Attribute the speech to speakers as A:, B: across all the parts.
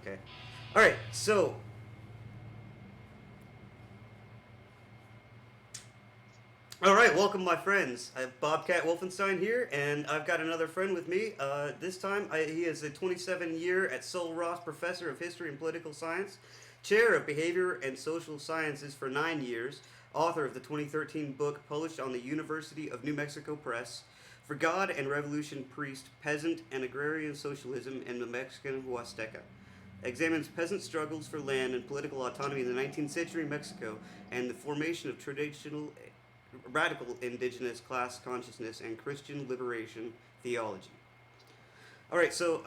A: Okay. All right. So, all right. Welcome, my friends. I have Bobcat Wolfenstein here, and I've got another friend with me. This time, he is a 27-year at Sul Ross Professor of History and Political Science, Chair of Behavior and Social Sciences for 9 years, author of the 2013 book published on the University of New Mexico Press, For God and Revolution Priest, Peasant and Agrarian Socialism in the Mexican Huasteca. Examines peasant struggles for land and political autonomy in the 19th century Mexico and the formation of traditional radical indigenous class consciousness and Christian liberation theology. All right, so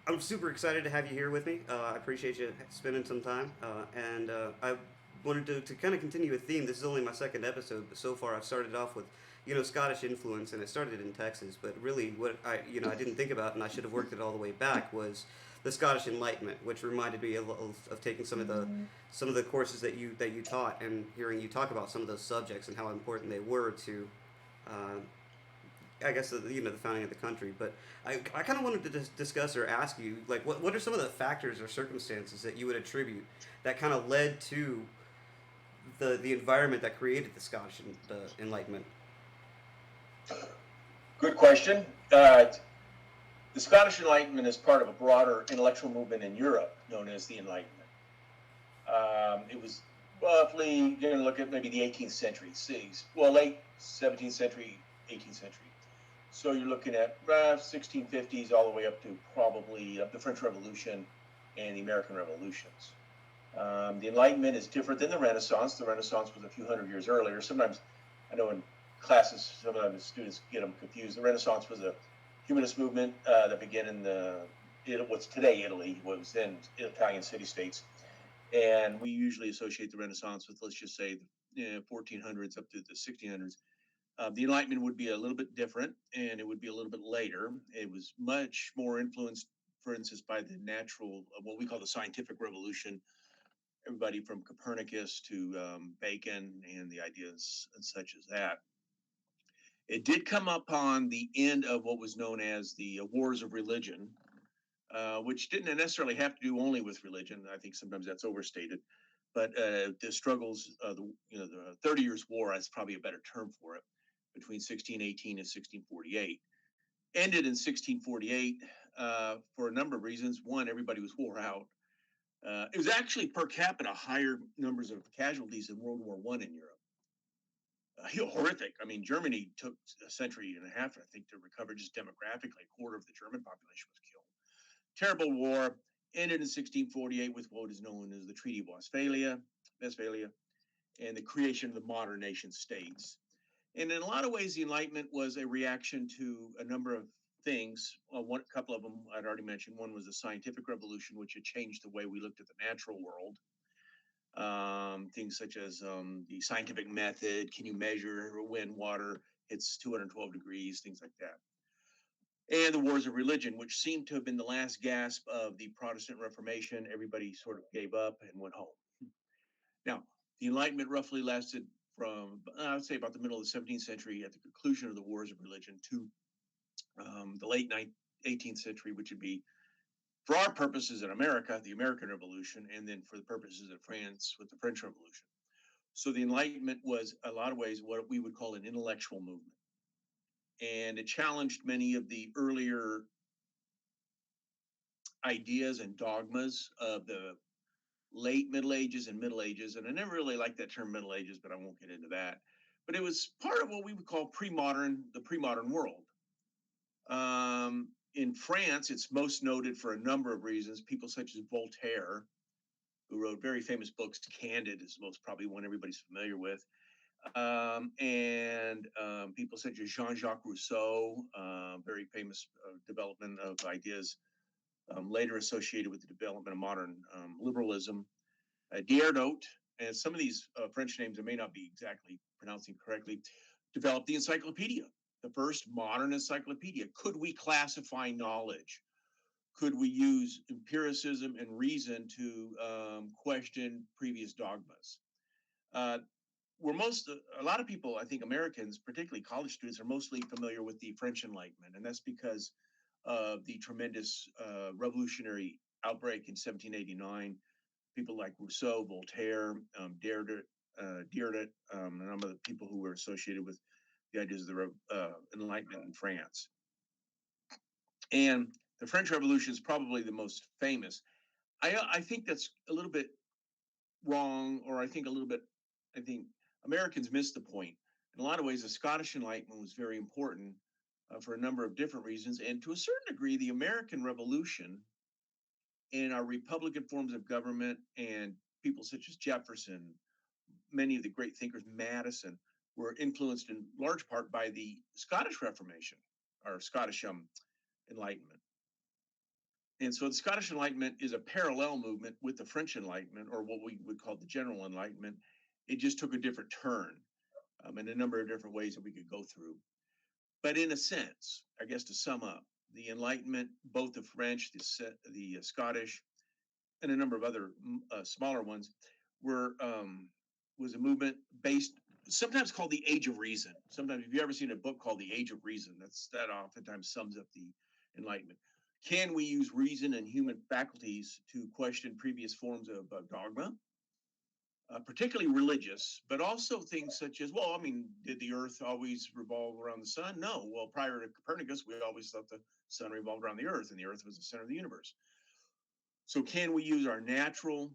A: I'm super excited to have you here with me. I appreciate you spending some time, and I wanted to kind of continue a theme. This is only my second episode, but so far I've started off with Scottish influence, and it started in Texas. But really, what I didn't think about, and I should have worked it all the way back, was the Scottish Enlightenment, which reminded me of taking some of the courses that you taught, and hearing you talk about some of those subjects and how important they were to uh, I guess the founding of the country. But I kind of wanted to discuss or ask you, like, what are some of the factors or circumstances that you would attribute that kind of led to the environment that created the Scottish Enlightenment?
B: Good question. The Scottish Enlightenment is part of a broader intellectual movement in Europe known as the Enlightenment. It was roughly, you're going to look at maybe the 18th century, late 17th century, 18th century. So you're looking at 1650s all the way up to probably the French Revolution and the American Revolutions. The Enlightenment is different than the Renaissance. The Renaissance was a few hundred years earlier. Sometimes, I know in classes, sometimes students get them confused. The Renaissance was a humanist movement that began in what's today Italy, what was then Italian city-states. And we usually associate the Renaissance with, let's just say, the 1400s up to the 1600s. The Enlightenment would be a little bit different, and it would be a little bit later. It was much more influenced, for instance, by the natural, what we call the scientific revolution. Everybody from Copernicus to Bacon and the ideas such as that. It did come upon the end of what was known as the Wars of Religion, which didn't necessarily have to do only with religion. I think sometimes that's overstated. But the struggles, the 30 Years' War, that's probably a better term for it, between 1618 and 1648, ended in 1648 for a number of reasons. One, everybody was wore out. It was actually per capita higher numbers of casualties than World War I in Europe. Horrific. I mean, Germany took a century and a half, I think, to recover just demographically. A quarter of the German population was killed. Terrible war. Ended in 1648 with what is known as the Treaty of Westphalia, and the creation of the modern nation states. And in a lot of ways, the Enlightenment was a reaction to a number of things. One couple of them I'd already mentioned. One was the scientific revolution, which had changed the way we looked at the natural world. Things such as the scientific method. Can you measure when water hits 212 degrees? Things like that. And the wars of religion, which seemed to have been the last gasp of the Protestant Reformation. Everybody sort of gave up and went home. Now, the Enlightenment roughly lasted from, I would say, about the middle of the 17th century at the conclusion of the wars of religion to the late 18th century, which would be, for our purposes in America, the American Revolution, and then for the purposes of France with the French Revolution. So the Enlightenment was, a lot of ways, what we would call an intellectual movement. And it challenged many of the earlier ideas and dogmas of the late Middle Ages and Middle Ages. And I never really liked that term Middle Ages, but I won't get into that. But it was part of what we would call the pre-modern world. In France, it's most noted for a number of reasons. People such as Voltaire, who wrote very famous books. Candide is most probably one everybody's familiar with. And people such as Jean-Jacques Rousseau, very famous development of ideas later associated with the development of modern liberalism. Diderot, and some of these French names I may not be exactly pronouncing correctly, developed the encyclopedia, the first modern encyclopedia. Could we classify knowledge? Could we use empiricism and reason to question previous dogmas? A lot of people, I think Americans, particularly college students, are mostly familiar with the French Enlightenment, and that's because of the tremendous revolutionary outbreak in 1789. People like Rousseau, Voltaire, Diderot, a number of the people who were associated with the ideas of the Enlightenment in France. And the French Revolution is probably the most famous. I think that's a little bit wrong, or I think Americans missed the point. In a lot of ways, the Scottish Enlightenment was very important for a number of different reasons. And to a certain degree, the American Revolution and our Republican forms of government and people such as Jefferson, many of the great thinkers, Madison, were influenced in large part by the Scottish Reformation or Scottish Enlightenment. And so the Scottish Enlightenment is a parallel movement with the French Enlightenment, or what we would call the General Enlightenment. It just took a different turn in a number of different ways that we could go through. But in a sense, I guess to sum up, the Enlightenment, both the French, the Scottish, and a number of other smaller ones, was a movement based, sometimes called the Age of Reason. Sometimes, if you've ever seen a book called The Age of Reason, that oftentimes sums up the Enlightenment. Can we use reason and human faculties to question previous forms of dogma, particularly religious, but also things such as, well, I mean, did the Earth always revolve around the sun? No. Well, prior to Copernicus, we always thought the sun revolved around the Earth, and the Earth was the center of the universe. So can we use our natural,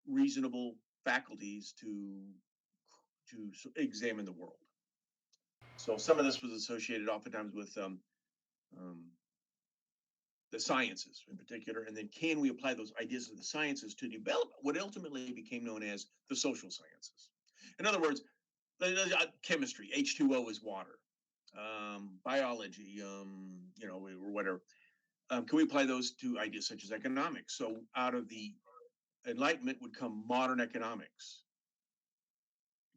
B: reasonable faculties to examine the world? So some of this was associated oftentimes with the sciences in particular, and then can we apply those ideas of the sciences to develop what ultimately became known as the social sciences? In other words, chemistry, H2O is water, biology, or whatever. Can we apply those to ideas such as economics? So out of the Enlightenment would come modern economics.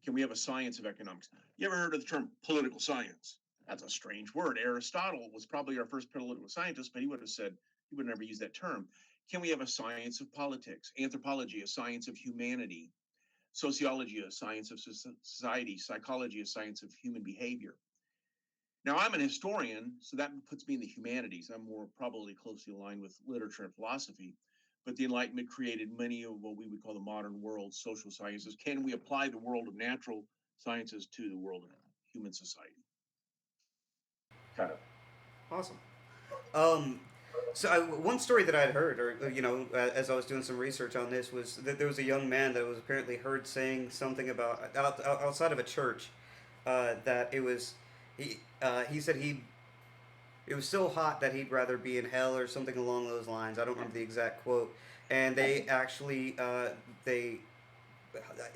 B: Can we have a science of economics? You ever heard of the term political science? That's a strange word. Aristotle was probably our first political scientist, but he would never use that term. Can we have a science of politics? Anthropology, a science of humanity. Sociology, a science of society. Psychology, a science of human behavior. Now, I'm an historian, so that puts me in the humanities. I'm more probably closely aligned with literature and philosophy. But the Enlightenment created many of what we would call the modern world, social sciences. Can we apply the world of natural sciences to the world of human society? Kind of.
A: Awesome. One story that I'd heard, or as I was doing some research on this, was that there was a young man that was apparently heard saying something about outside of a church, that he said it was so hot that he'd rather be in hell or something along those lines. I don't remember the exact quote, and they actually they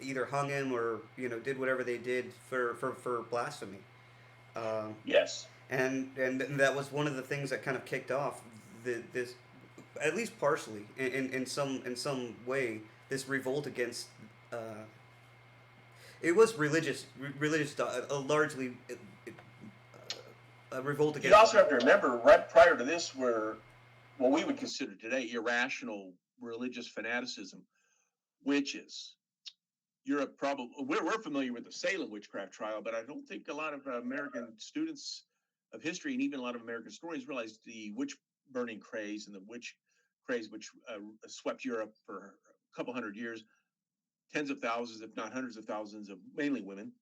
A: either hung him or did whatever they did for blasphemy.
B: Yes.
A: And that was one of the things that kind of kicked off this, at least partially in some way, this revolt against. It was religious, largely a revolt against.
B: You also have to remember, right prior to this, were what we would consider today irrational religious fanaticism, witches. Europe probably we're familiar with the Salem witchcraft trial, but I don't think a lot of American students of history and even a lot of American historians realized the witch burning craze and the witch craze which swept Europe for a couple hundred years. Tens of thousands, if not hundreds of thousands, of mainly women,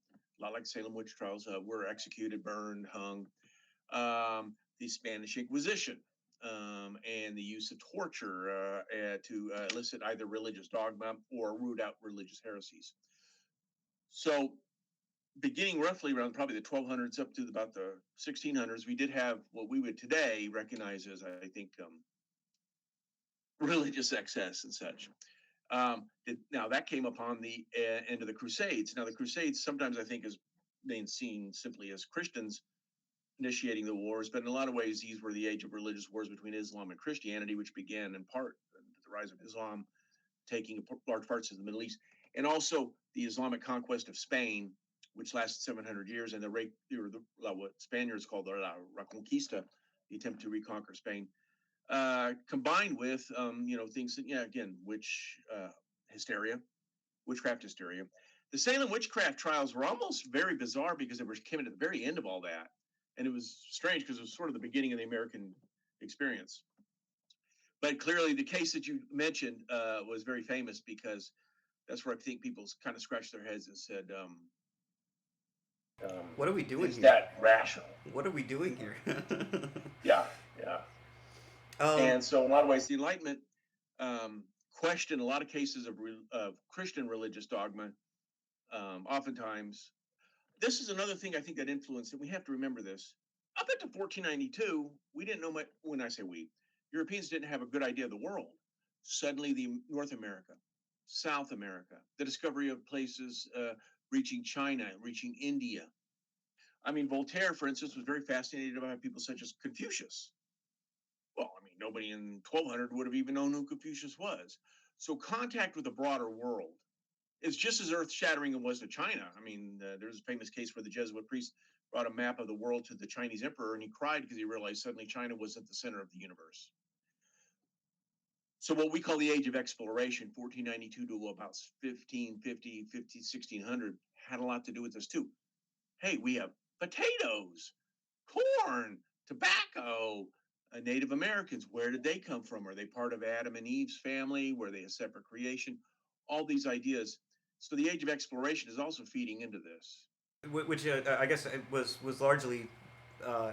B: a lot like Salem witch trials, were executed, burned, hung. The Spanish Inquisition and the use of torture to elicit either religious dogma or root out religious heresies. So, beginning roughly around probably the 1200s up to about the 1600s, we did have what we would today recognize as, I think, religious excess and such. Now, that came upon the end of the Crusades. Now, the Crusades sometimes I think is being seen simply as Christians initiating the wars, but in a lot of ways, these were the age of religious wars between Islam and Christianity, which began in part with the rise of Islam, taking large parts of the Middle East, and also the Islamic conquest of Spain, which lasted 700 years, and what Spaniards called the La Reconquista, the attempt to reconquer Spain, combined with things that, again, witchcraft hysteria. The Salem witchcraft trials were almost very bizarre because came at the very end of all that. And it was strange because it was sort of the beginning of the American experience. But clearly, the case that you mentioned was very famous because that's where I think people kind of scratched their heads and said,
A: What are we doing
B: "Is
A: here?
B: that rational?"
A: What are we doing here?
B: Yeah, yeah.
A: um,
B: And so, in a lot of ways, the Enlightenment questioned a lot of cases of Christian religious dogma. Oftentimes, this is another thing I think that influenced it. We have to remember this. Up until 1492, we didn't know much. When I say we, Europeans didn't have a good idea of the world. Suddenly, the North America, South America, the discovery of places reaching China, reaching India. I mean, Voltaire, for instance, was very fascinated by people such as Confucius. Well, I mean, nobody in 1200 would have even known who Confucius was. So, contact with the broader world is just as earth shattering as it was to China. I mean, there's a famous case where the Jesuit priest brought a map of the world to the Chinese emperor and he cried because he realized suddenly China was at the center of the universe. So, what we call the age of exploration, 1492 to about 1550, 1600, had a lot to do with this too. Hey, we have potatoes, corn, tobacco, Native Americans. Where did they come from? Are they part of Adam and Eve's family? Were they a separate creation? All these ideas. So the age of exploration is also feeding into this.
A: which I guess it was largely uh,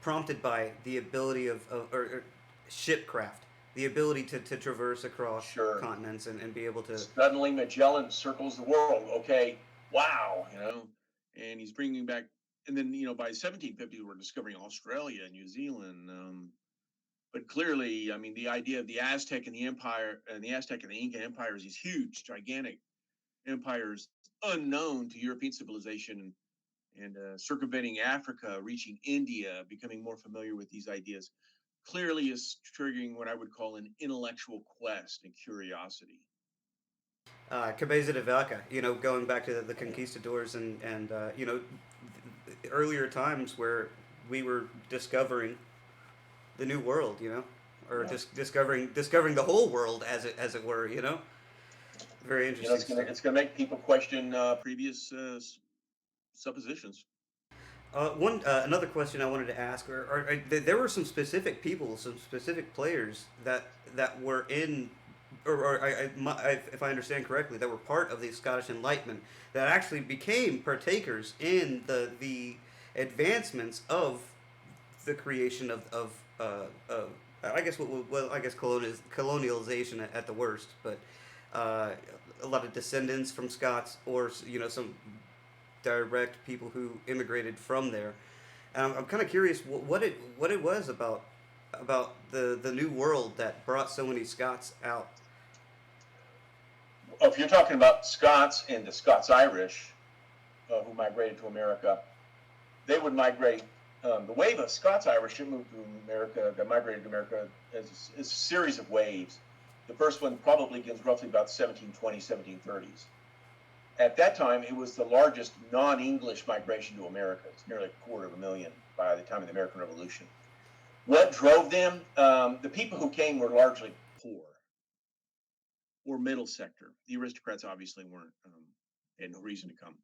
A: prompted by the ability or shipcraft, the ability to traverse across
B: Sure.
A: continents and be able to.
B: Suddenly Magellan circles the world. Okay, wow, and he's bringing back. And then by 1750 we're discovering Australia and New Zealand. But clearly, I mean, the idea of the Aztec and the Empire and the Aztec and the Inca empires, these huge, gigantic empires unknown to European civilization, and circumventing Africa, reaching India, becoming more familiar with these ideas, clearly is triggering what I would call an intellectual quest and curiosity.
A: Cabeza de Vaca, going back to the conquistadors and earlier times where we were discovering the new world, or
B: Yeah.
A: discovering the whole world as it were, Very interesting
B: It's gonna
A: stuff.
B: it's gonna make people question previous suppositions.
A: One Another question I wanted to ask, there were some specific people, some specific players that were in, if I understand correctly, that were part of the Scottish Enlightenment that actually became partakers in the advancements of the creation of I guess I guess colonialization at the worst, but a lot of descendants from Scots or some direct people who immigrated from there. And I'm kind of curious what it was about the new world that brought so many Scots out.
B: If you're talking about Scots and the Scots Irish who migrated to America, they would migrate. The wave of Scots Irish that moved to America, that migrated to America, is a series of waves. The first one probably begins roughly about 1720s, 1730s. At that time, it was the largest non-English migration to America. It's nearly 250,000 by the time of the American Revolution. What drove them? The people who came were largely poor or middle sector. The aristocrats obviously weren't, had no reason to come.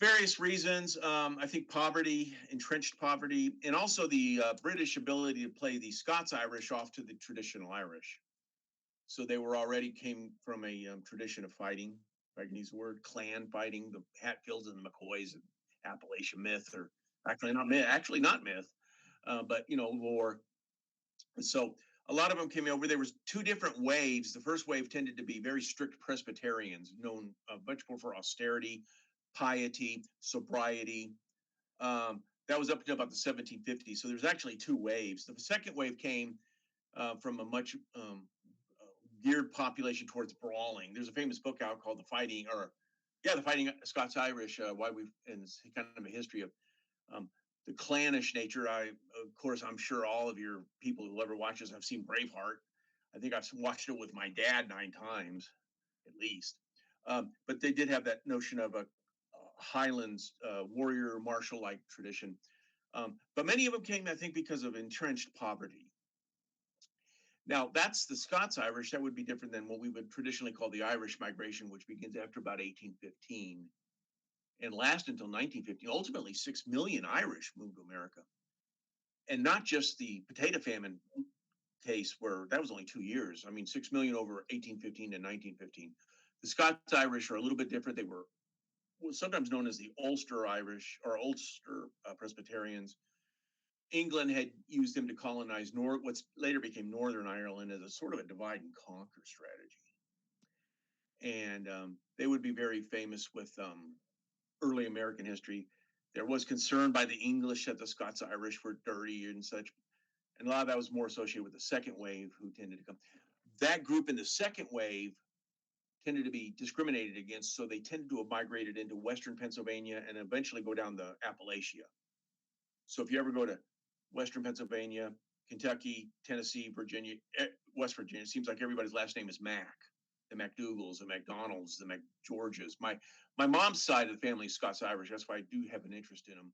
B: Various reasons. I think poverty, entrenched poverty, and also the British ability to play the Scots Irish off to the traditional Irish. So they were already came from a tradition of fighting. If I can use the word clan fighting, the Hatfields and the McCoys and Appalachian myth, or actually not myth, but lore. So a lot of them came over. There was two different waves. The first wave tended to be very strict Presbyterians, known much more for austerity, piety, sobriety. That was up to about the 1750s. So there's actually two waves. The second wave came from a much geared population towards brawling. There's a famous book out called The Fighting Scots Irish. Why we've and it's kind of a history of um, the clannish nature. Of course, I'm sure all of your people who ever watch this have seen Braveheart. I think I've watched it with my dad 9 times at least. But they did have that notion of a Highlands warrior martial like tradition. But many of them came, I think, because of entrenched poverty. Now, that's the Scots Irish. That would be different than what we would traditionally call the Irish migration, which begins after about 1815. and last until 1915. Ultimately, 6 million Irish moved to America. And not just the potato famine case, where that was only 2 years. I mean, 6 million over 1815 and 1915. The Scots Irish are a little bit different. They were sometimes known as the Ulster Irish or Ulster Presbyterians. England had used them to colonize what's later became Northern Ireland as a sort of a divide and conquer strategy. And they would be very famous with early American history. There was concern by the English that the Scots Irish were dirty and such. And a lot of that was more associated with the second wave who tended to come. That group in the second wave tended to be discriminated against, so they tended to have migrated into Western Pennsylvania and eventually go down the Appalachia. So if you ever go to Western Pennsylvania, Kentucky, Tennessee, Virginia, West Virginia, it seems like everybody's last name is Mac. The McDougalls, the McDonalds, the McGeorges. My mom's side of the family is Scots Irish. That's why I do have an interest in them.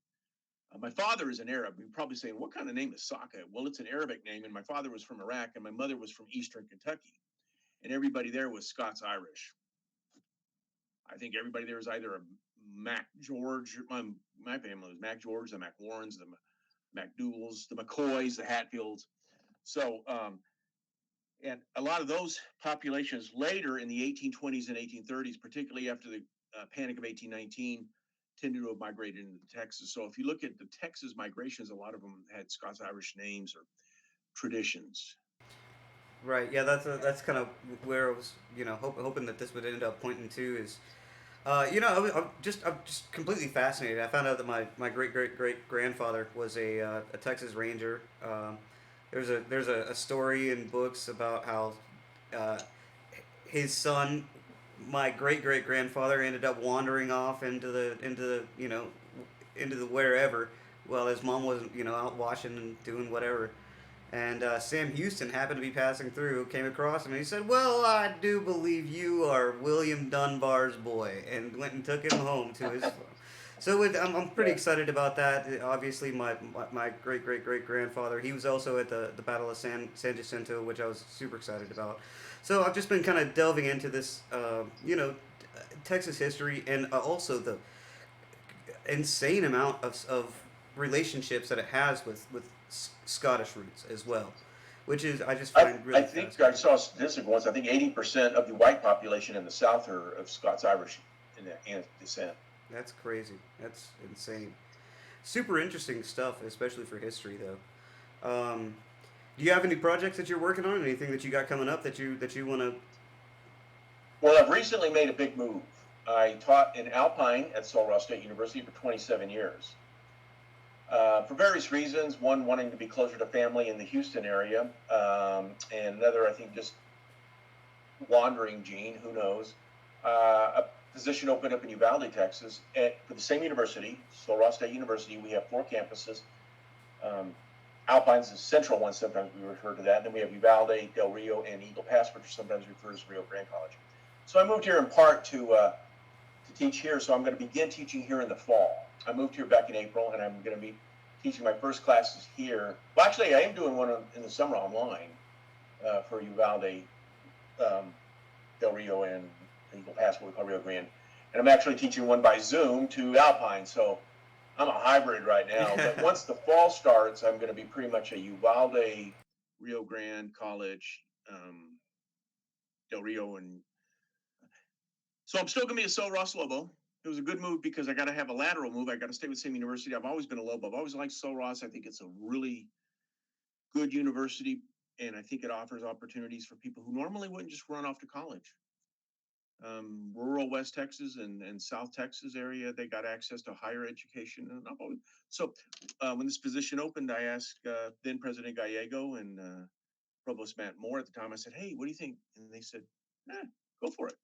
B: My father is an Arab. You're probably saying, what kind of name is Saka? Well, it's an Arabic name, and my father was from Iraq, and my mother was from Eastern Kentucky. And everybody there was Scots Irish. I think everybody there was either a Mac George. My family was Mac George, the Mac Warrens, the McDougalls, the McCoys, the Hatfields. So, and a lot of those populations later in the 1820s and 1830s, particularly after the Panic of 1819, tended to have migrated into Texas. So if you look at the Texas migrations, a lot of them had Scots Irish names or traditions.
A: Right. Yeah, that's kind of where I was, hoping that this would end up pointing to is, I'm just completely fascinated. I found out that my great grandfather was a Texas Ranger. There's a story in books about how uh, his son, my great grandfather, ended up wandering off into the wherever, while his mom was out washing and doing whatever. And Sam Houston happened to be passing through, came across him, and he said, "Well, I do believe you are William Dunbar's boy," and went and took him home to his. So I'm pretty
B: Yeah.
A: excited about that. Obviously, my great grandfather, he was also at the Battle of San Jacinto, which I was super excited about. So I've just been kind of delving into this, Texas history, and also the insane amount of relationships that it has with Scottish roots as well, which is I just find
B: I
A: really
B: think I
A: fascinating.
B: saw a statistic once. I think 80% of the white population in the South are of Scots Irish in descent.
A: That's crazy. That's insane. Super interesting stuff, especially for history, though. Do you have any projects that you're working on? Anything that you got coming up that you want to?
B: Well, I've recently made a big move. I taught in Alpine at Sul Ross State University for 27 years. For various reasons, one wanting to be closer to family in the Houston area, and another, I think, just wandering gene, who knows. A position opened up in Uvalde, Texas, for the same university, Sul Ross State University. We have 4 campuses. Um, Alpine's the central one, sometimes we refer to that. And then we have Uvalde, Del Rio, and Eagle Pass, which are sometimes referred as Rio Grande College. So I moved here in part to teach here, so I'm going to begin teaching here in the fall. I moved here back in April, and I'm going to be teaching my first classes here. Well, actually, I am doing one in the summer online for Uvalde, Del Rio, and Eagle Pass, what we call Rio Grande. And I'm actually teaching one by Zoom to Alpine, so I'm a hybrid right now. But once the fall starts, I'm going to be pretty much a Uvalde, Rio Grande College, Del Rio, and so I'm still going to be a Sul Ross Lobo. It was a good move because I got to have a lateral move. I got to stay with the same university. I've always been a Lobo. I've always liked Sul Ross. I think it's a really good university, and I think it offers opportunities for people who normally wouldn't just run off to college. Rural West Texas and South Texas area, they got access to higher education. And so when this position opened, I asked then President Gallego and Provost Matt Moore at the time, I said, "Hey, what do you think?" And they said, "Go for it."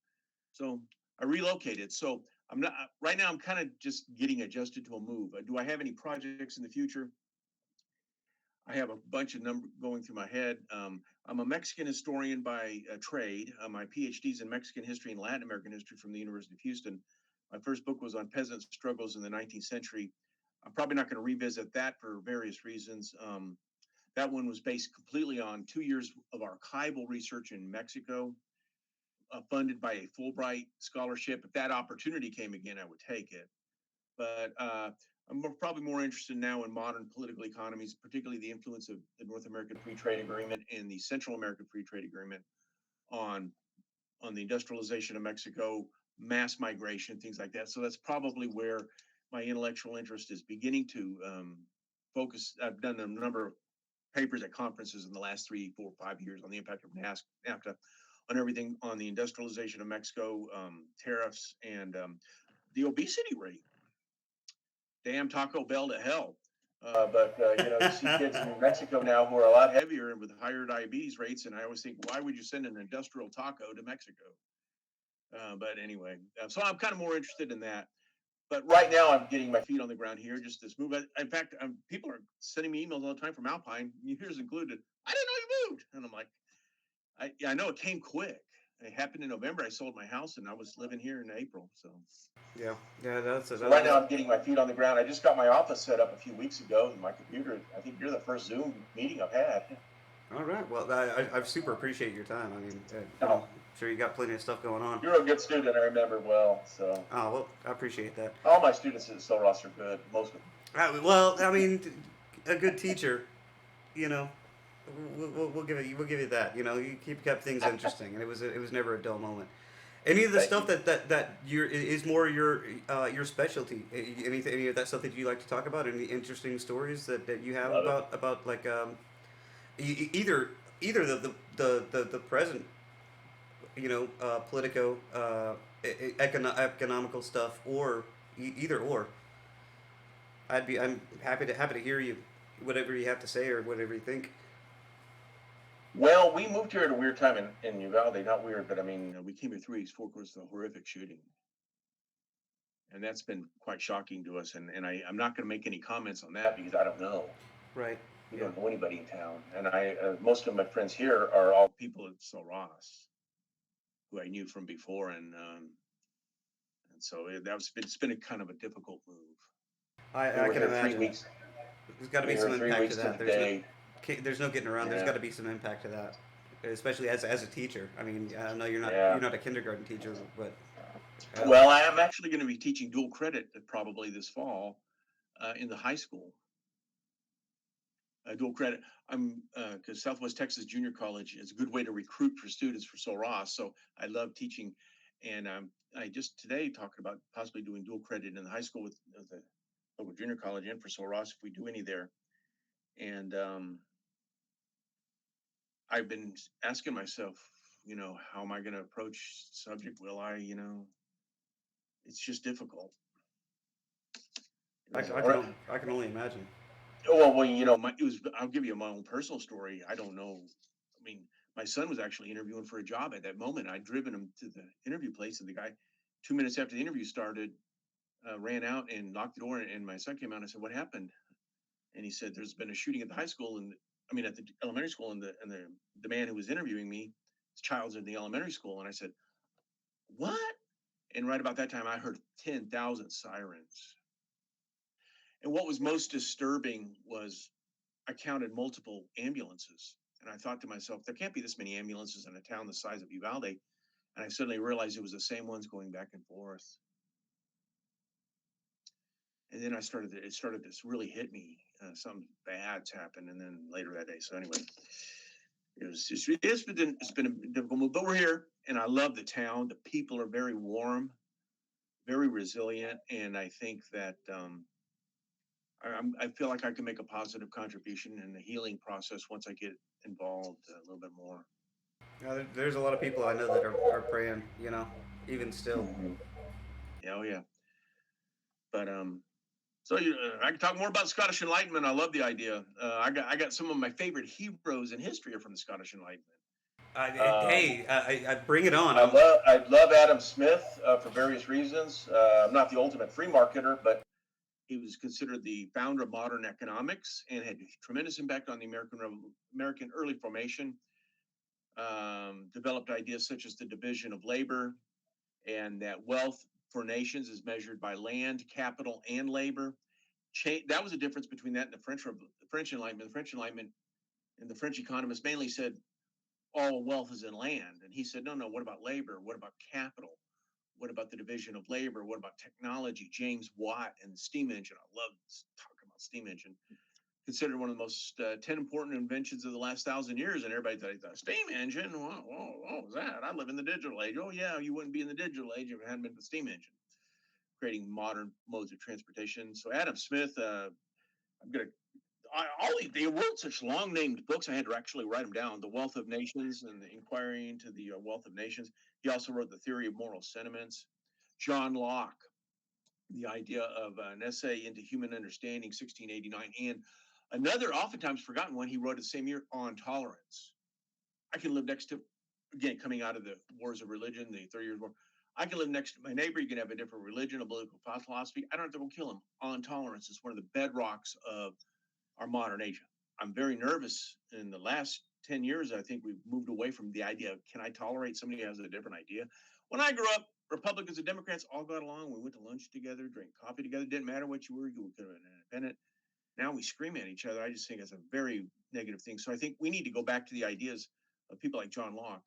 B: So I relocated. So I'm not right now. I'm kind of just getting adjusted to a move. Do I have any projects in the future? I have a bunch of numbers going through my head. I'm a Mexican historian by trade. My PhD is in Mexican history and Latin American history from the University of Houston. My first book was on peasant struggles in the 19th century. I'm probably not going to revisit that for various reasons. That one was based completely on 2 years of archival research in Mexico, funded by a Fulbright scholarship. If that opportunity came again, I would take it. But probably more interested now in modern political economies, particularly the influence of the North American Free Trade Agreement and the Central American Free Trade Agreement on the industrialization of Mexico, mass migration, things like that. So that's probably where my intellectual interest is beginning to focus. I've done a number of papers at conferences in the last 3, 4, 5 years on the impact of NAFTA on everything on the industrialization of Mexico, tariffs, and the obesity rate. Damn Taco Bell to hell. But you see kids in Mexico now who are a lot heavier and with higher diabetes rates. And I always think, why would you send an industrial taco to Mexico? But anyway, so I'm kind of more interested in that. But right now, I'm getting my feet on the ground here. Just this move. In fact, people are sending me emails all the time from Alpine, yours included. I didn't know you moved, and I'm like, I know it came quick. It happened in November. I sold my house, and I was living here in April. So
A: Yeah, that's it.
B: so right now, I'm getting my feet on the ground. I just got my office set up a few weeks ago. My computer. I think you're the first Zoom meeting I've had.
A: All right. Well, I super appreciate your time. I mean, I'm sure you got plenty of stuff going on.
B: You're a good student. I remember well. So.
A: Oh well, I appreciate that.
B: All my students at Sil Ross are good. Most of them.
A: Well, I mean, a good teacher, you know, we'll give you that. You know, you kept things interesting, and it was never a dull moment. Any of the stuff that is more your specialty? Any of that stuff that you like to talk about? Any interesting stories that you have about like either the present, politico economical stuff, or either or. I'm happy to hear you, whatever you have to say or whatever you think.
B: Well, we moved here at a weird time in Uvalde. Not weird, but I mean, we came here 3 weeks before, of course, the horrific shooting. And that's been quite shocking to us. And I'm not going to make any comments on that because I don't know.
A: Right.
B: We don't know anybody in town. And most of my friends here are all people at Sil Ross who I knew from before. And so it's been a kind of a difficult move.
A: I can imagine.
B: 3 weeks.
A: There's got to be some impact to that. There's no getting around. Yeah. There's got to be some impact to that, especially as a teacher. I mean, I know you're not a kindergarten teacher, but
B: well, I am actually going to be teaching dual credit probably this fall in the high school. Dual credit. I'm because Southwest Texas Junior College is a good way to recruit for students for Sil Ross. So I love teaching, and I just today talked about possibly doing dual credit in the high school with the local junior college and for Sil Ross if we do any there. And I've been asking myself, how am I going to approach subject? Will I, it's just difficult.
A: I can only imagine.
B: Well, I'll give you my own personal story. I don't know. I mean, my son was actually interviewing for a job at that moment. I'd driven him to the interview place, and the guy, 2 minutes after the interview started, ran out and locked the door. And my son came out and I said, "What happened?" And he said, "There's been a shooting at the high school, at the elementary school, and the man who was interviewing me, his child's in the elementary school." And I said, "What?" And right about that time, I heard 10,000 sirens. And what was most disturbing was I counted multiple ambulances. And I thought to myself, there can't be this many ambulances in a town the size of Uvalde. And I suddenly realized it was the same ones going back and forth. And then it started to really hit me. Something bad's happened. And then later that day. So anyway, it's been a difficult move, but we're here. And I love the town. The people are very warm, very resilient. And I think that I feel like I can make a positive contribution in the healing process once I get involved a little bit more.
A: There's a lot of people I know that are praying, even still.
B: Mm-hmm. Yeah, oh yeah. But so I can talk more about Scottish Enlightenment. I love the idea. I got some of my favorite heroes in history are from the Scottish Enlightenment.
A: I bring it on.
B: I love Adam Smith for various reasons. I'm not the ultimate free marketer, but he was considered the founder of modern economics and had tremendous impact on the American early formation. Developed ideas such as the division of labor and that wealth for nations is measured by land, capital, and labor. That was a difference between that and the French Enlightenment. The French Enlightenment and the French economists mainly said all wealth is in land. And he said, no, what about labor? What about capital? What about the division of labor? What about technology? James Watt and the steam engine. I love talking about steam engine. Considered one of the most 10 important inventions of the last 1,000 years, and everybody thought steam engine. What was that? I live in the digital age. Oh yeah, you wouldn't be in the digital age if it hadn't been for the steam engine, creating modern modes of transportation. So Adam Smith, I'm gonna. They wrote such long named books. I had to actually write them down. The Wealth of Nations and the Inquiry into the Wealth of Nations. He also wrote The Theory of Moral Sentiments. John Locke, The Idea of an Essay into Human Understanding, 1689, and another oftentimes forgotten one he wrote the same year, On Tolerance. I can live next to, again, coming out of the wars of religion, the 30 Years' War. I can live next to my neighbor. You can have a different religion, a political philosophy. I don't have to go kill him. On tolerance is one of the bedrocks of our modern age. I'm very nervous. In the last 10 years, I think we've moved away from the idea of, can I tolerate somebody who has a different idea? When I grew up, Republicans and Democrats all got along. We went to lunch together, drank coffee together. Didn't matter what you were. You could have been independent. Now we scream at each other. I just think it's a very negative thing. So I think we need to go back to the ideas of people like John Locke.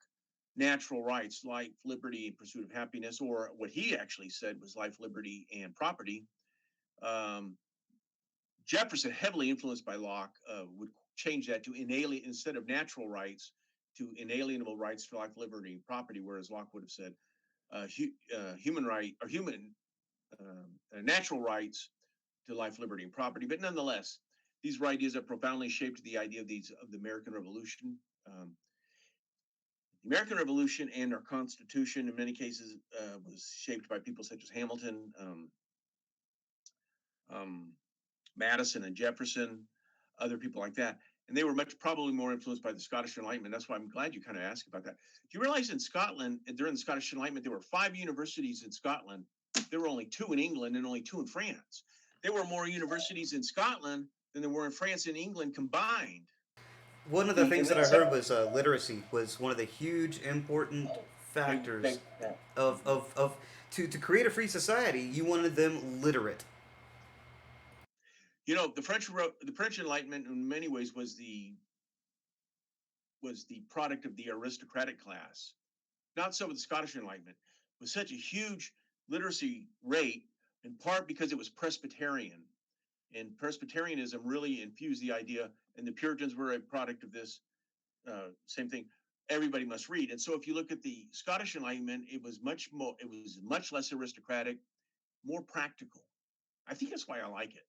B: Natural rights, life, liberty, and pursuit of happiness, or what he actually said was life, liberty, and property. Jefferson, heavily influenced by Locke, would change that to instead of natural rights, to inalienable rights for life, liberty, and property, whereas Locke would have said natural rights to life, liberty, and property. But nonetheless, these ideas have profoundly shaped the idea of the American Revolution. The American Revolution and our Constitution, in many cases, was shaped by people such as Hamilton, Madison, and Jefferson, other people like that. And they were probably more influenced by the Scottish Enlightenment. That's why I'm glad you kind of asked about that. Do you realize in Scotland, during the Scottish Enlightenment, there were 5 universities in Scotland. There were only 2 in England and only 2 in France. There were more universities in Scotland than there were in France and England combined.
A: One of the things that I heard was literacy was one of the huge important factors of to create a free society. You wanted them literate.
B: You know, the French Enlightenment in many ways was the product of the aristocratic class. Not so with the Scottish Enlightenment. It was such a huge literacy rate, in part because it was Presbyterian. And Presbyterianism really infused the idea, and the Puritans were a product of this same thing. Everybody must read. And so if you look at the Scottish Enlightenment, it was much less aristocratic, more practical. I think that's why I like it.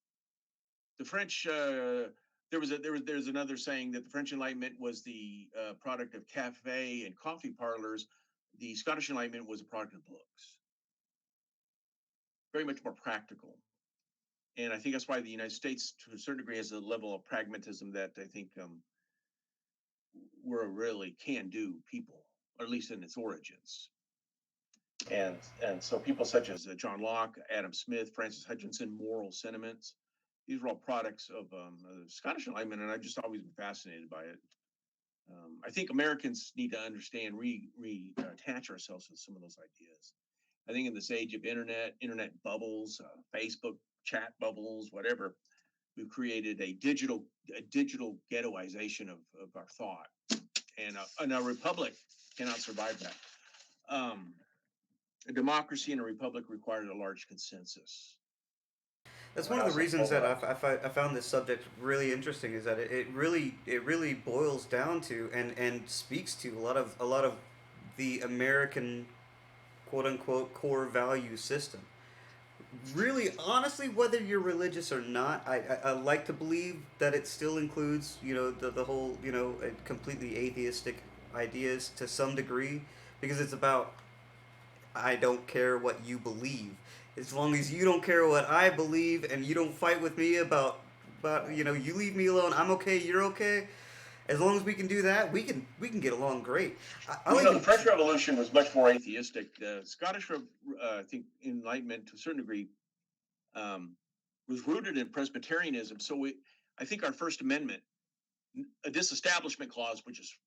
B: The French, there's another saying that the French Enlightenment was the product of cafe and coffee parlors. The Scottish Enlightenment was a product of books. Very much more practical. And I think that's why the United States, to a certain degree, has a level of pragmatism that I think we're a really can-do people, or at least in its origins. And so people such as John Locke, Adam Smith, Francis Hutchinson, moral sentiments, these are all products of the Scottish Enlightenment, and I've just always been fascinated by it. I think Americans need to understand, attach ourselves to some of those ideas. I think in this age of internet bubbles, Facebook chat bubbles, whatever, we've created a digital ghettoization of our thought, and a republic cannot survive that. A democracy and a republic requires a large consensus.
A: That's one of the reasons that I found this subject really interesting, is that it really boils down to and speaks to a lot of the American quote unquote core value system. Really, honestly, whether you're religious or not, I like to believe that it still includes, the whole, completely atheistic ideas to some degree, because it's about, I don't care what you believe. As long as you don't care what I believe and you don't fight with me about you leave me alone, I'm okay, you're okay. As long as we can do that, we can get along great.
B: The French Revolution was much more atheistic. The Scottish, I think, Enlightenment to a certain degree was rooted in Presbyterianism. So I think our First Amendment, a disestablishment clause, which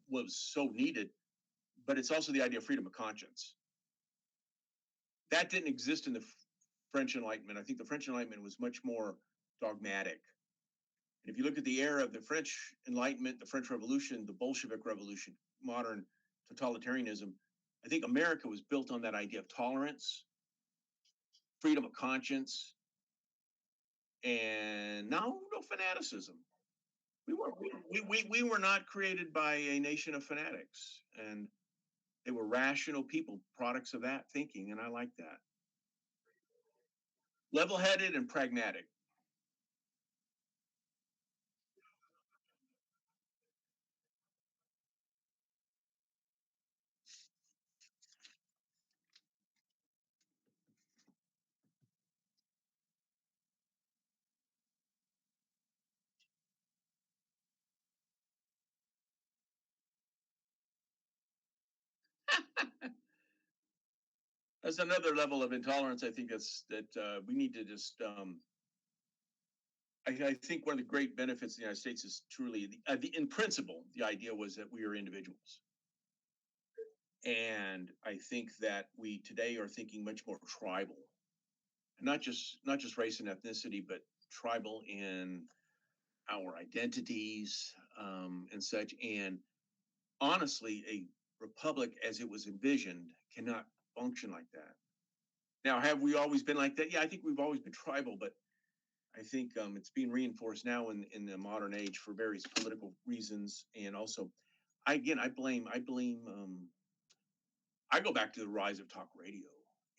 B: was so needed, but it's also the idea of freedom of conscience. That didn't exist in the French Enlightenment. I think the French Enlightenment was much more dogmatic. And if you look at the era of the French Enlightenment, the French Revolution, the Bolshevik Revolution, modern totalitarianism, I think America was built on that idea of tolerance, freedom of conscience, and no fanaticism. We were not created by a nation of fanatics, and they were rational people, products of that thinking, and I like that. Level-headed and pragmatic. That's another level of intolerance. I think that we need to just. I think one of the great benefits of the United States is truly, in principle, the idea was that we are individuals, and I think that we today are thinking much more tribal, not just race and ethnicity, but tribal in our identities and such. And honestly, a republic as it was envisioned cannot function like that. Now, have we always been like that? Yeah, I think we've always been tribal, but I think it's being reinforced now in the modern age for various political reasons, and also, I blame. I go back to the rise of talk radio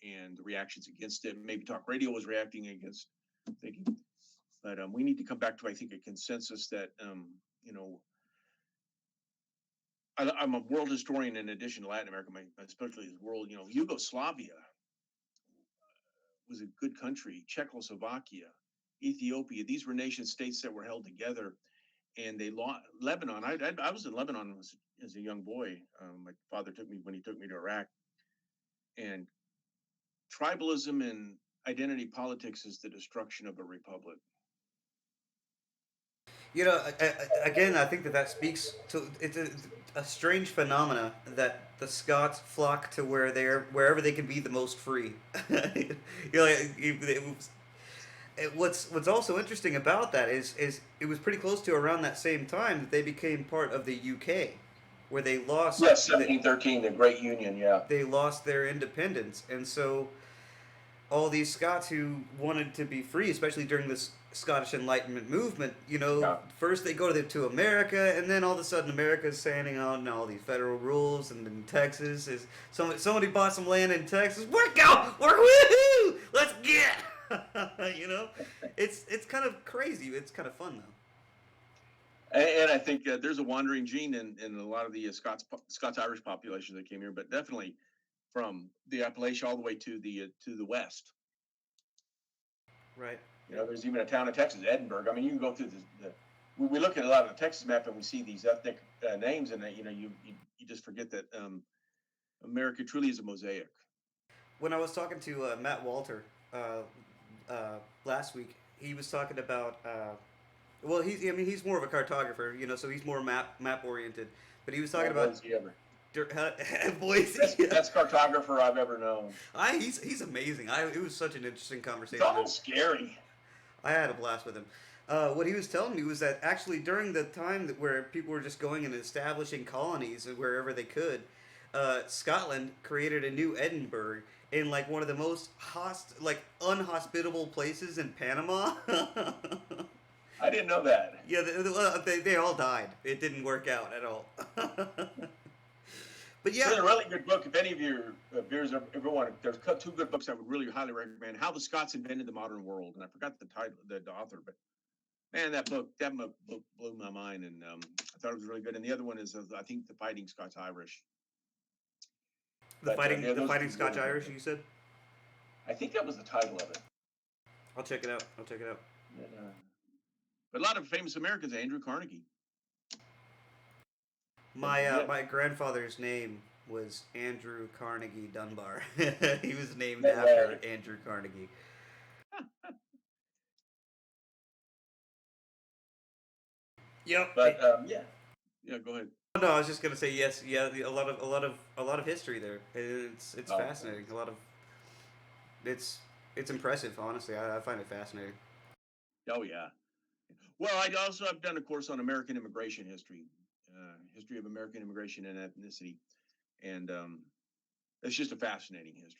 B: and the reactions against it. Maybe talk radio was reacting against thinking, but we need to come back to, I think, a consensus that you know. I'm a world historian in addition to Latin America, especially the world. Yugoslavia was a good country. Czechoslovakia, Ethiopia. These were nation states that were held together, and they lost Lebanon. I was in Lebanon as a young boy. My father took me when he took me to Iraq, and tribalism and identity politics is the destruction of a republic.
A: Again, I think that speaks to it's a strange phenomena that the Scots flock to wherever they can be the most free. What's also interesting about that is it was pretty close to around that same time that they became part of the UK, where they lost.
B: Yes, 1713, the Great Union. Yeah,
A: they lost their independence, and so all these Scots who wanted to be free, especially during this Scottish Enlightenment movement,
B: yeah.
A: first they go to America, and then all of a sudden America's saying, "Oh no, all these federal rules," and in Texas is somebody bought some land in Texas. We're woohoo, let's get. It's kind of crazy. It's kind of fun though.
B: And I think there's a wandering gene in a lot of the Scots Irish population that came here, but definitely from the Appalachia all the way to the west.
A: Right.
B: There's even a town in Texas, Edinburgh. I mean, you can go through we look at a lot of the Texas map and we see these ethnic names, and you just forget that America truly is a mosaic.
A: When I was talking to Matt Walter last week, he was talking about. Well, he's more of a cartographer, so he's more map oriented. But he was talking about
B: Boise. Best cartographer I've ever known.
A: He's amazing. It was such an interesting conversation.
B: It's almost scary.
A: I had a blast with him. What he was telling me was that actually during the time where people were just going and establishing colonies wherever they could, Scotland created a new Edinburgh in like one of the most unhospitable places in Panama.
B: I didn't know that.
A: Yeah, they all died. It didn't work out at all. But yeah,
B: there's a really good book. If any of your viewers ever want, there's two good books I would really highly recommend. How the Scots Invented the Modern World, and I forgot the title, the author, but man, that book blew my mind, and I thought it was really good. And the other one is, I think, The Fighting Scotch Irish.
A: The Fighting Scotch Irish, you said?
B: I think that was the title of it.
A: I'll check it out.
B: But a lot of famous Americans, Andrew Carnegie.
A: My grandfather's name was Andrew Carnegie Dunbar. He was named after Andrew Carnegie. Yep.
B: But yeah, go ahead.
A: No, I was just gonna say yes. Yeah, a lot of history there. It's fascinating. A lot of it's impressive. Honestly, I find it fascinating.
B: Oh yeah. Well, I've done a course on American immigration history, history of American immigration and ethnicity, and It's just a fascinating history.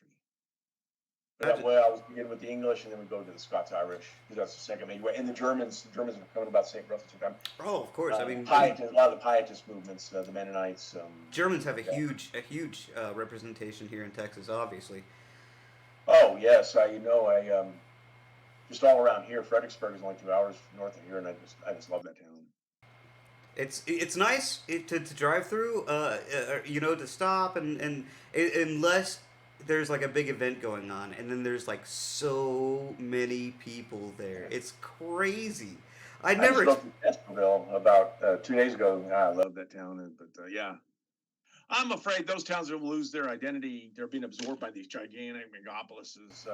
A: That's-
B: But well, I was beginning with the English, and then we go to the Scots Irish, because that's the second major way. And the Germans were coming about roughly the same time.
A: Oh, of course. I mean,
B: Pietist, a lot of the Pietist movements, the Mennonites.
A: Germans have a huge representation here in Texas, obviously.
B: Oh yes, I just all around here. Fredericksburg is only 2 hours north of here, and I just love that town.
A: It's nice to drive through, to stop and unless there's like a big event going on, and then there's like so many people there. It's crazy. I
B: I
A: never.
B: just drove to Esquivel about 2 days ago. I love that town, but yeah, I'm afraid those towns will lose their identity. They're being absorbed by these gigantic megapolises.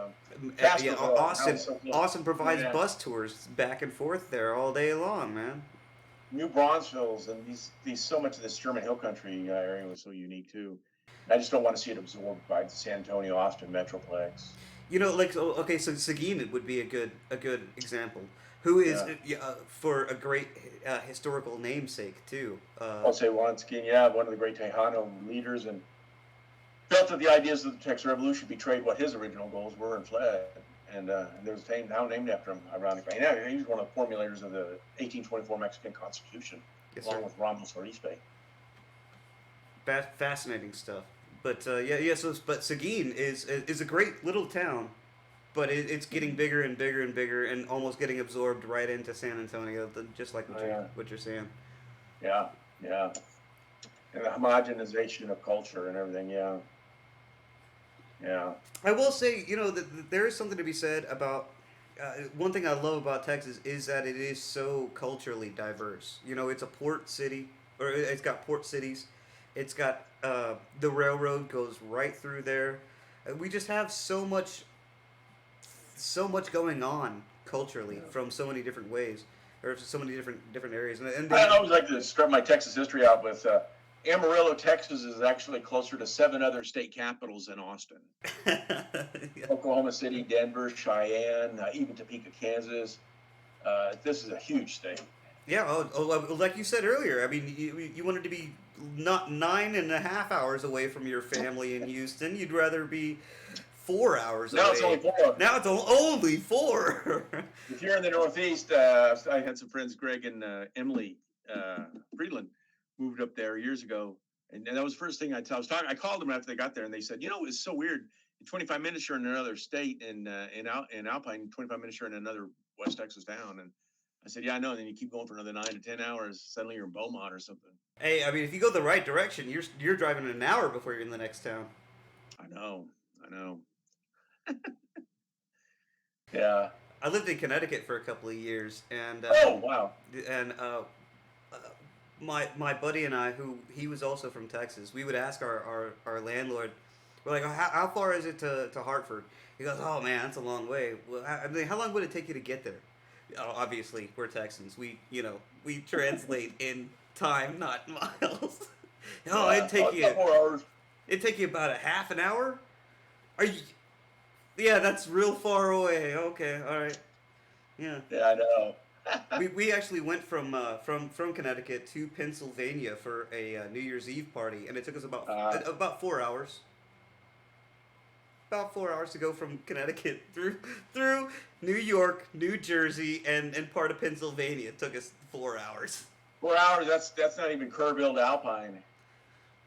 A: Yeah, Austin. Austin provides bus tours back and forth there all day long, man.
B: New Braunfels and these so much of this German Hill Country area was so unique too. I just don't want to see it absorbed by the San Antonio Austin metroplex.
A: Okay, so Seguin would be a good example. Who is for a great historical namesake too.
B: I'll say once again, one of the great Tejano leaders, and felt that the ideas of the Texas Revolution betrayed what his original goals were and fled. And there's a town named after him, ironically. And he was one of the formulators of the 1824 Mexican Constitution, along with Ramos Arizpe.
A: Fascinating stuff. But but Seguin is a great little town, but it's getting bigger and bigger and bigger, and almost getting absorbed right into San Antonio, just like what you're saying.
B: Yeah. And the homogenization of culture and everything. Yeah.
A: I will say, there is something to be said about. One thing I love about Texas is that it is so culturally diverse. It's a port city, or it's got port cities. It's got the railroad goes right through there. We just have so much going on culturally from so many different ways, or so many different areas. And
B: I always like to start my Texas history out with Amarillo, Texas is actually closer to 7 other state capitals than Austin. Oklahoma City, Denver, Cheyenne, even Topeka, Kansas. This is a huge state.
A: Yeah, like you said earlier, I mean, you wanted to be not 9.5 hours away from your family in Houston. You'd rather be 4 hours away.
B: Now it's only 4.
A: Now it's only 4.
B: If you're in the Northeast, I had some friends, Greg and Emily Friedland, moved up there years ago, and that was the first thing I called them after they got there, and they said, it's so weird. In 25 minutes, you're in another state, and in Alpine, 25 minutes, you're in another West Texas town. And I said, yeah, I know. And then you keep going for another 9 to 10 hours. Suddenly you're in Beaumont or something.
A: Hey, I mean, if you go the right direction, you're driving an hour before you're in the next town.
B: I know. Yeah.
A: I lived in Connecticut for a couple of years, and
B: oh wow.
A: And my buddy and I, he was also from Texas, we would ask our landlord, we're like, how far is it to Hartford? He goes, oh man, that's a long way. Well, I mean, how long would it take you to get there? Obviously, we're Texans. We translate in time, not miles. It'd take you
B: 4 hours.
A: It'd take you about a half an hour. Are you? Yeah, that's real far away. Okay, all right. Yeah.
B: Yeah, I know.
A: we actually went from Connecticut to Pennsylvania for a New Year's Eve party, and it took us about 4 hours. About 4 hours to go from Connecticut through New York, New Jersey, and part of Pennsylvania. It took us 4 hours.
B: 4 hours. That's not even Kerrville to Alpine.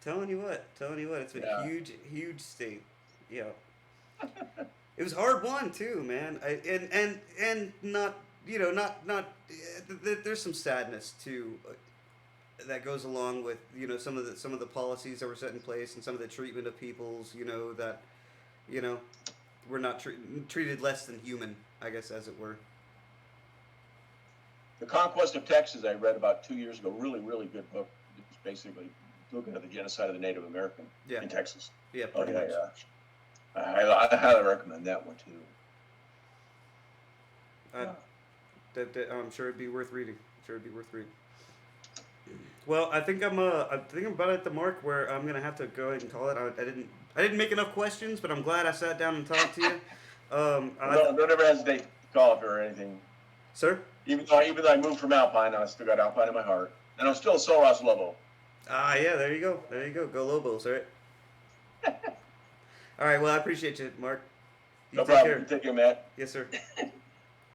A: Telling you what, it's been a huge state. Yeah. It was hard won too, man. And not there's some sadness too that goes along with some of the policies that were set in place and some of the treatment of peoples that we're not treated less than human, I guess, as it were.
B: The Conquest of Texas, I read about 2 years ago. Really, really good book. It's basically looking at the genocide of the Native American in Texas.
A: Yeah, pretty much.
B: Yeah. I highly recommend that one too.
A: I'm sure it'd be worth reading. Well, I think I'm about at the mark where I'm gonna have to go ahead and call it. I didn't make enough questions, but I'm glad I sat down and talked to you.
B: Don't ever hesitate to call if or anything.
A: Sir?
B: Even though I moved from Alpine, I still got Alpine in my heart, and I'm still a Soros Lobo.
A: Yeah, there you go. Go Lobos, right? All right. Well, I appreciate you, Mark. You
B: No
A: take
B: problem.
A: care.
B: Take care, Matt.
A: Yes, sir.